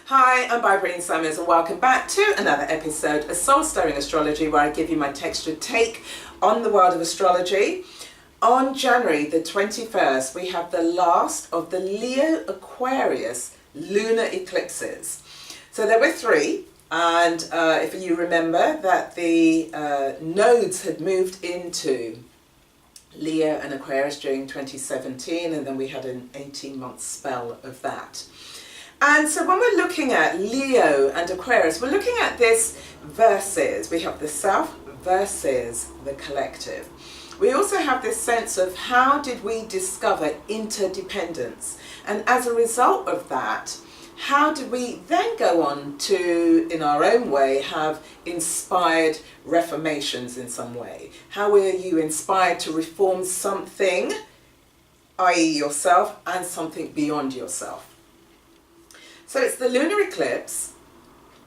Hi, I'm Barbara Summers and welcome back to another episode of Soul Stirring Astrology, where I give you my textured take on the world of astrology. On January the 21st, we have the last of the Leo Aquarius lunar eclipses. So there were three, and if you remember that the nodes had moved into Leo and Aquarius during 2017, and then we had an 18-month spell of that. And so when we're looking at Leo and Aquarius, we're looking at this versus, we have the self versus the collective. We also have this sense of how did we discover interdependence? And as a result of that, how did we then go on to, in our own way, have inspired reformations in some way? How were you inspired to reform something, i.e. yourself, and something beyond yourself? So it's the lunar eclipse.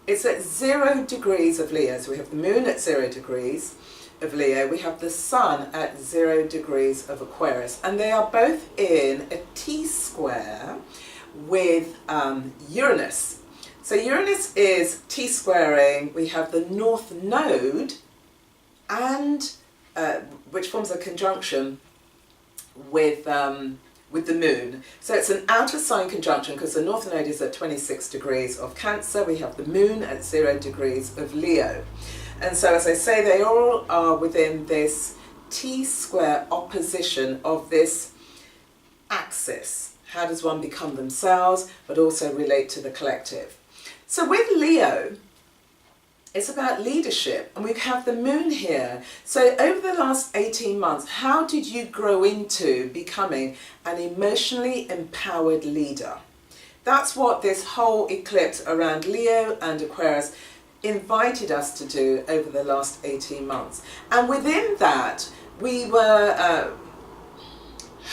It's at 0 degrees of Leo. So we have the moon at 0 degrees of Leo. We have the sun at 0 degrees of Aquarius. And they are both in a T-square with Uranus. So Uranus is T-squaring. We have the north node, and which forms a conjunction with the moon. So it's an outer sign conjunction because the north node is at 26 degrees of Cancer. We have the moon at 0 degrees of Leo. And so, as I say, they all are within this T-square opposition of this axis. How does one become themselves, but also relate to the collective? So with Leo, it's about leadership, and we have the moon here. So over the last 18 months, how did you grow into becoming an emotionally empowered leader? That's what this whole eclipse around Leo and Aquarius invited us to do over the last 18 months. And within that, we were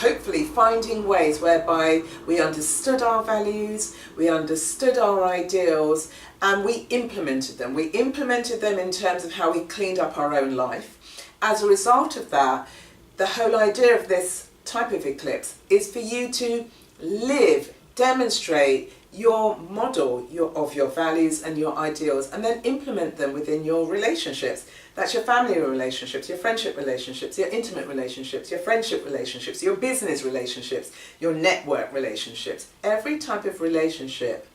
hopefully finding ways whereby we understood our values, we understood our ideals, and we implemented them. We implemented them in terms of how we cleaned up our own life. As a result of that, the whole idea of this type of eclipse is for you to live, demonstrate your model of your values and your ideals, and then implement them within your relationships. That's your family relationships, your friendship relationships, your intimate relationships, your friendship relationships, your business relationships, your network relationships. Every type of relationship.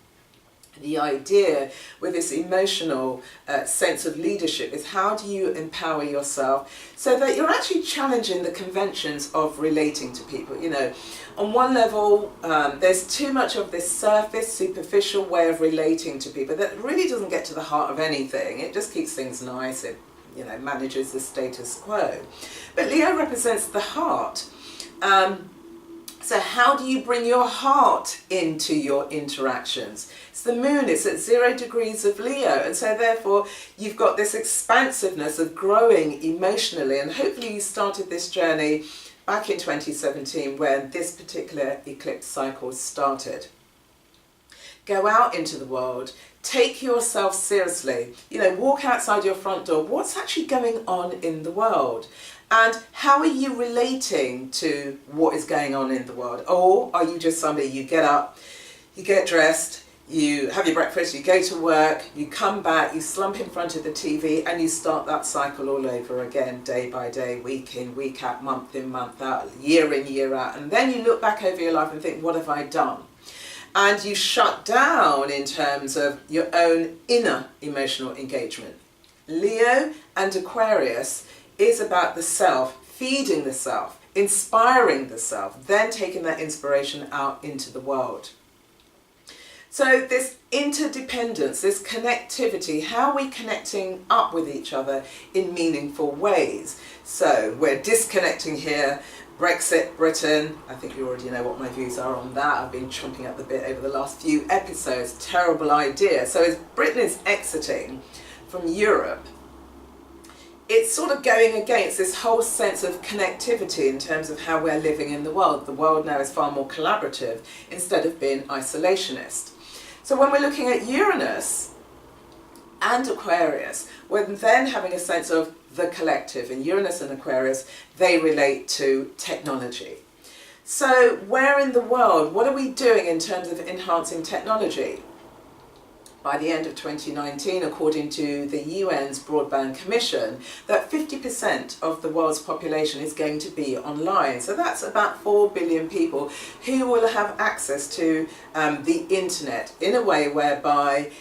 The idea with this emotional sense of leadership is how do you empower yourself so that you're actually challenging the conventions of relating to people. You know, on one level, there's too much of this surface, superficial way of relating to people that really doesn't get to the heart of anything. It just keeps things nice. It, you know, manages the status quo. But Leo represents the heart. So how do you bring your heart into your interactions? It's the moon, it's at 0 degrees of Leo, and so therefore you've got this expansiveness of growing emotionally, and hopefully you started this journey back in 2017 when this particular eclipse cycle started. Go out into the world, take yourself seriously, you know, walk outside your front door. What's actually going on in the world? And how are you relating to what is going on in the world? Or are you just somebody, you get up, you get dressed, you have your breakfast, you go to work, you come back, you slump in front of the TV, and you start that cycle all over again, day by day, week in, week out, month in, month out, year in, year out. And then you look back over your life and think, what have I done? And you shut down in terms of your own inner emotional engagement. Leo and Aquarius is about the self, feeding the self, inspiring the self, then taking that inspiration out into the world. So this interdependence, this connectivity, how are we connecting up with each other in meaningful ways? So we're disconnecting here. Brexit, Britain, I think you already know what my views are on that. I've been chomping at the bit over the last few episodes. Terrible idea. So as Britain is exiting from Europe, it's sort of going against this whole sense of connectivity in terms of how we're living in the world. The world now is far more collaborative instead of being isolationist. So when we're looking at Uranus and Aquarius, we're then having a sense of the collective. In Uranus and Aquarius, they relate to technology. So where in the world, what are we doing in terms of enhancing technology? by the end of 2019, according to the UN's Broadband Commission, that 50% of the world's population is going to be online. So that's about 4 billion people who will have access to the internet in a way whereby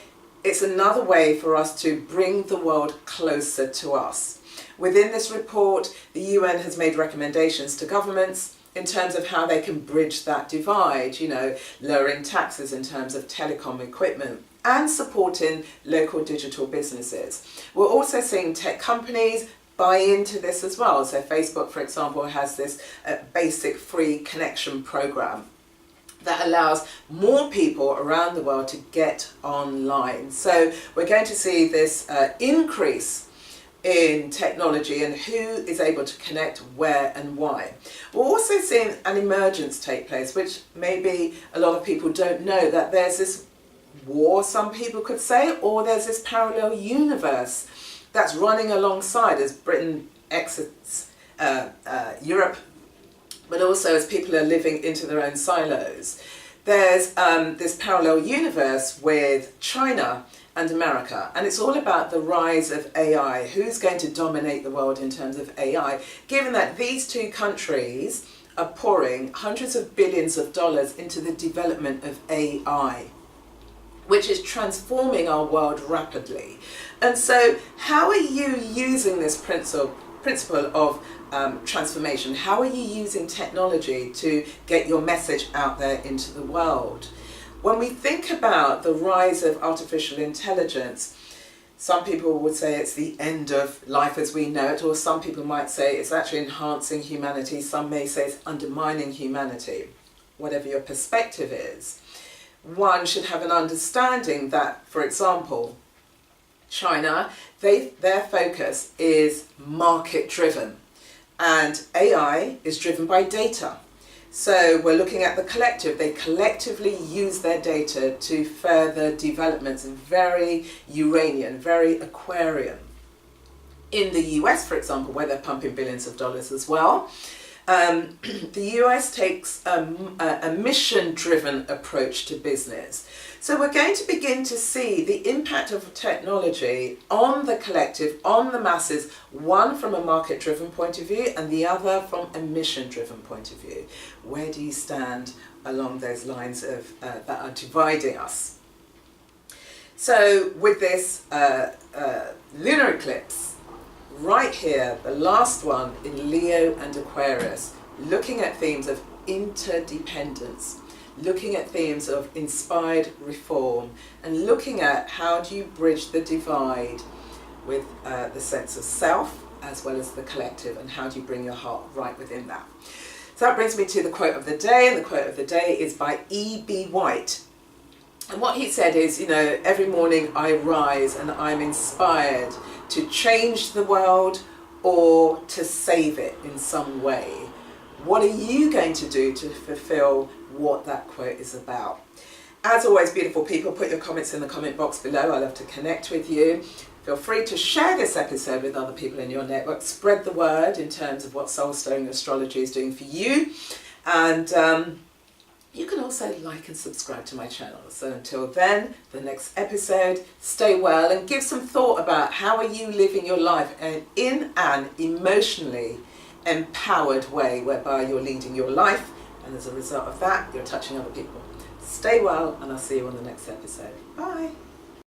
it's another way for us to bring the world closer to us. Within this report, the UN has made recommendations to governments in terms of how they can bridge that divide, you know, lowering taxes in terms of telecom equipment and supporting local digital businesses. We're also seeing tech companies buy into this as well. So Facebook, for example, has this basic free connection program that allows more people around the world to get online. So we're going to see this increase in technology and who is able to connect where and why. We're also seeing an emergence take place, which maybe a lot of people don't know, that there's this war, some people could say, or there's this parallel universe that's running alongside as Britain exits Europe, but also as people are living into their own silos. There's this parallel universe with China and America, and it's all about the rise of AI. Who's going to dominate the world in terms of AI, given that these two countries are pouring hundreds of billions of dollars into the development of AI, which is transforming our world rapidly. And so how are you using this principle of transformation? How are you using technology to get your message out there into the world? When we think about the rise of artificial intelligence, some people would say it's the end of life as we know it, or some people might say it's actually enhancing humanity. Some may say it's undermining humanity. Whatever your perspective is, one should have an understanding that, for example, China, their focus is market driven, and AI is driven by data. So we're looking at the collective. They collectively use their data to further developments, very Uranian, very Aquarian. In the US, for example, where they're pumping billions of dollars as well, the US takes a mission-driven approach to business. So we're going to begin to see the impact of technology on the collective, on the masses, one from a market-driven point of view and the other from a mission-driven point of view. Where do you stand along those lines of that are dividing us? So with this lunar eclipse, right here, the last one in Leo and Aquarius, looking at themes of interdependence, looking at themes of inspired reform, and looking at how do you bridge the divide with the sense of self as well as the collective, and how do you bring your heart right within that. So that brings me to the quote of the day, and the quote of the day is by E.B. White. And what he said is, you know, every morning I rise and I'm inspired to change the world or to save it in some way. What are you going to do to fulfill what that quote is about? As always, beautiful people, put your comments in the comment box below. I love to connect with you. Feel free to share this episode with other people in your network. Spread the word in terms of what Soul Stirring Astrology is doing for you. And you can also like and subscribe to my channel. So until then, the next episode, stay well and give some thought about how are you living your life in an emotionally empowered way, whereby you're leading your life, and as a result of that, you're touching other people. Stay well, and I'll see you on the next episode. Bye.